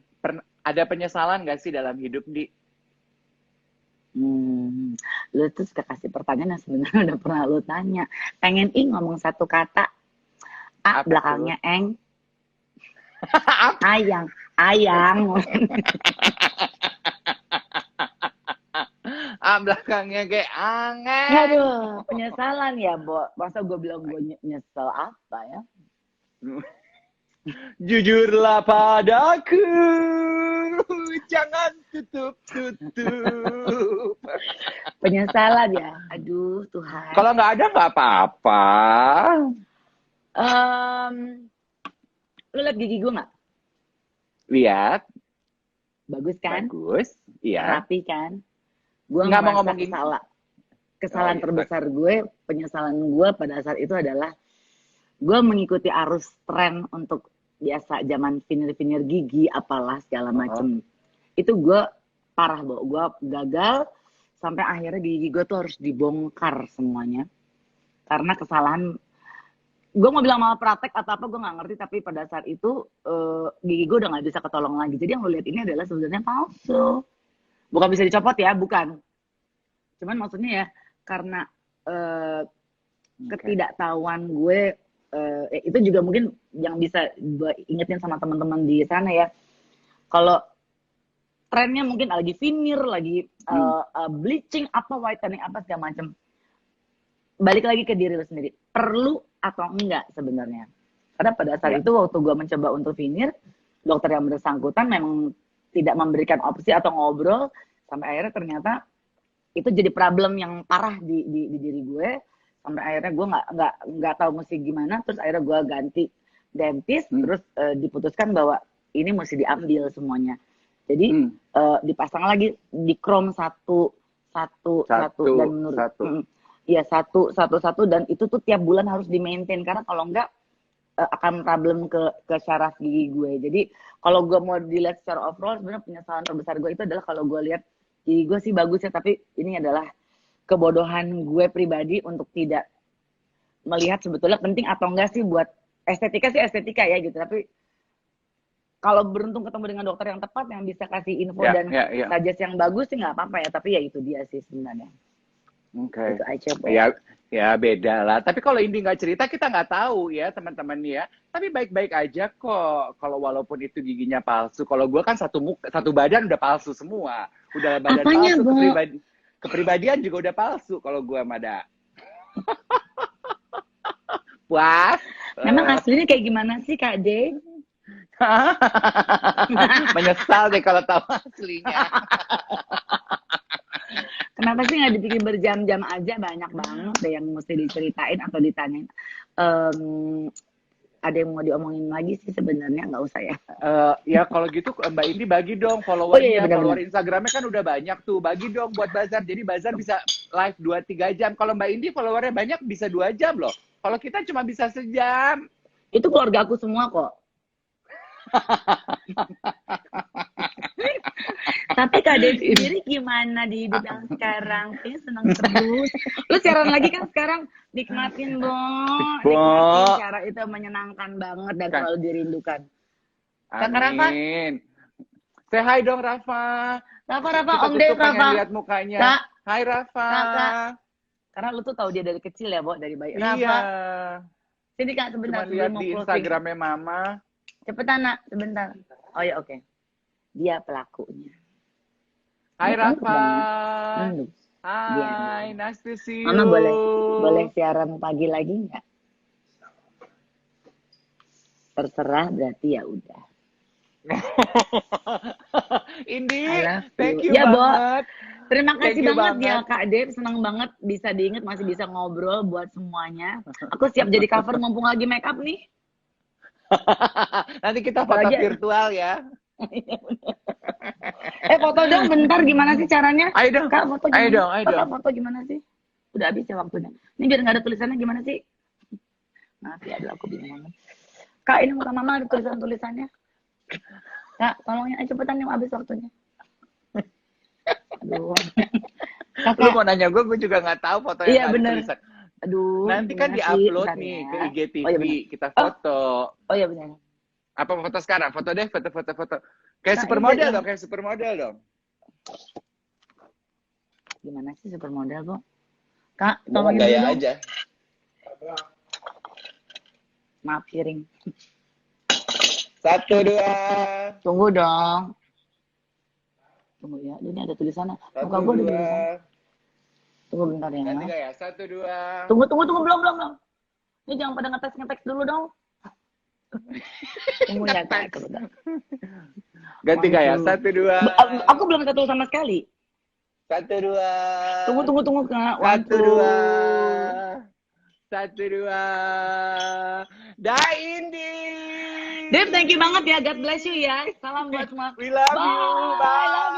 B: ada penyesalan nggak sih dalam hidup, Di?
A: Lu tuh suka kasih pertanyaan yang sebenarnya udah pernah lu tanya. Pengen ngomong satu kata, A belakangnya eng. Ayang.
B: Belakangnya kayak anget.
A: Aduh, penyesalan ya, Bo. Masa gue bilang gue nyesel apa ya?
B: Jujurlah padaku, jangan tutup.
A: Penyesalan ya. Aduh, Tuhan.
B: Kalau nggak ada nggak apa-apa.
A: Lu liat gigi gue nggak?
B: Lihat,
A: Bagus kan?
B: bagus. Iya.
A: Rapi kan? Gue
B: Nggak mau
A: ngerasa
B: ngomongin-
A: kesalahan
B: Oh, iya.
A: terbesar gue, penyesalan gue pada saat itu adalah gue mengikuti arus tren untuk biasa zaman veneer gigi apalah segala macem. Itu gue parah, Bo. Gue gagal sampai akhirnya gigi gue tuh harus dibongkar semuanya karena kesalahan. Gue mau bilang malah praktek atau apa gue nggak ngerti, tapi pada saat itu gigi gue udah nggak bisa ketolong lagi. Jadi yang lo lihat ini adalah sebenarnya palsu. Bukan bisa dicopot ya, bukan. Cuman maksudnya ya karena ketidaktahuan gue, itu juga mungkin yang bisa gue ingetin sama teman-teman di sana ya. Kalau trennya mungkin lagi veneer, lagi bleaching, apa whitening, apa segala macam. Balik lagi ke diri lo sendiri. Perlu atau enggak sebenarnya? Karena pada saat itu waktu gue mencoba untuk veneer, dokter yang bersangkutan memang tidak memberikan opsi atau ngobrol, sampai akhirnya ternyata itu jadi problem yang parah di diri gue. Sampai akhirnya gue nggak tahu mesti gimana. Terus akhirnya gue ganti dentist, terus diputuskan bahwa ini mesti diambil semuanya. Jadi dipasang lagi di chrome satu dan menurut iya satu dan itu tuh tiap bulan harus di-maintain karena kalau enggak akan problem ke syaraf gigi gue. Jadi kalau gue mau dilihat secara overall sebenarnya penyesalan terbesar gue itu adalah kalau gue lihat gigi gue sih bagus ya, tapi ini adalah kebodohan gue pribadi untuk tidak melihat sebetulnya penting atau enggak sih buat estetika ya gitu. Tapi kalau beruntung ketemu dengan dokter yang tepat yang bisa kasih info dan suggest yang bagus sih nggak apa-apa ya. Tapi ya itu dia sih sebenarnya.
B: Oke.
A: Itu aja, Bo.
B: Ya beda lah. Tapi kalau Indi nggak cerita kita nggak tahu ya teman-teman ya. Tapi baik-baik aja kok. Kalau walaupun itu giginya palsu. Kalau gue kan satu badan udah palsu semua. Udah badan
A: Apanya,
B: palsu,
A: Bo?
B: kepribadian juga udah palsu. Kalau gue Mada. Wah.
A: Memang aslinya kayak gimana sih Kak De?
B: Menyesal deh kalau tahu aslinya.
A: Kenapa sih nggak dibikin berjam-jam aja, banyak banget deh yang mesti diceritain atau ditanyain. Ada yang mau diomongin lagi sih sebenarnya, nggak usah ya.
B: Ya kalau gitu Mbak Indi bagi dong followernya.
A: Oh, iya, benar,
B: follower Instagramnya kan udah banyak tuh. Bagi dong buat Bazar. Jadi Bazar bisa live 2-3 jam. Kalau Mbak Indi followernya banyak bisa 2 jam loh. Kalau kita cuma bisa sejam.
A: Itu keluarga aku semua kok. Tapi Kak Dev sendiri gimana di hidup yang sekarang? Kayaknya senang terus. Lu siaran lagi kan sekarang, nikmatin Bo. Nikmatin cara itu menyenangkan banget dan selalu dirindukan. Kakak Rafa?
B: Amin. Say hi dong Rafa.
A: Rafa,
B: Kita
A: Om Dev,
B: pengen
A: Rafa.
B: lihat mukanya.
A: Kak.
B: Hai Rafa.
A: Kakak. Karena lu tuh tahu dia dari kecil ya, Bo, dari bayi.
B: Iya.
A: Rafa, sini Kak sebentar.
B: Cuma lihat
A: mau
B: di
A: closing.
B: Instagramnya Mama.
A: Cepetan nak, sebentar. Oh ya oke. Dia pelakunya.
B: Hai Rafa.
A: Dia.
B: Hai, nice to see you.
A: Mama boleh siaran pagi lagi nggak? Terserah berarti ya udah.
B: Indi,
A: I love
B: thank
A: you.
B: you
A: Ya, Bo.
B: banget.
A: Terima
B: Thank
A: kasih
B: you
A: banget ya
B: banget.
A: Kak Dev, senang banget bisa diinget, masih bisa ngobrol buat semuanya. Aku siap jadi cover mumpung lagi make up nih.
B: Nanti kita foto
A: Apalagi-
B: virtual ya.
A: Foto dong bentar, gimana sih caranya?
B: Ayo dong.
A: Kak, foto gimana?
B: Ayo dong, ayo
A: Kak,
B: dong.
A: foto gimana sih? Udah habis ya waktunya. Ini biar nggak ada tulisannya gimana sih? Maaf ya, aduh aku bingung banget. Kak, ini muka mama ada tulisan-tulisannya. Kak, tolongin aja cepetan nih, habis waktunya. Aduh.
B: Lu
A: Kakak,
B: mau nanya gue juga nggak tahu foto
A: Iya,
B: yang ada
A: bener.
B: tulisan.
A: aduh.
B: Nanti kan
A: gimana sih?
B: di-upload
A: Bentar
B: nih
A: ya.
B: ke IGTV,
A: Oh, iya bener.
B: kita foto.
A: Oh iya benar.
B: Apa foto sekarang? Foto deh, foto. Kayak
A: Nah,
B: supermodel
A: iya.
B: dong, kayak supermodel dong.
A: Gimana sih supermodel, Bu? Kak,
B: Mau
A: tolongin
B: gaya
A: dulu dong.
B: aja.
A: Maaf, piring.
B: 1, 2.
A: Tunggu dong. Tunggu ya, ini ada tulisannya. Muka
B: 1,
A: gue ada tulisannya.
B: 2.
A: Tunggu bentar ya.
B: Ganti gak ya? 1, 2.
A: Tunggu, belum. Ini jangan pada ngetes dulu dong. Tunggu ya, Kak. Bentar.
B: Ganti gak ya? 1, 2.
A: Aku belum satu sama sekali.
B: 1, 2.
A: Tunggu, Kak.
B: 1, 2. 1, 2. Dah Indi.
A: Dev, thank you banget ya. God bless you ya. Salam buat semua.
B: We love you. Bye.
A: I love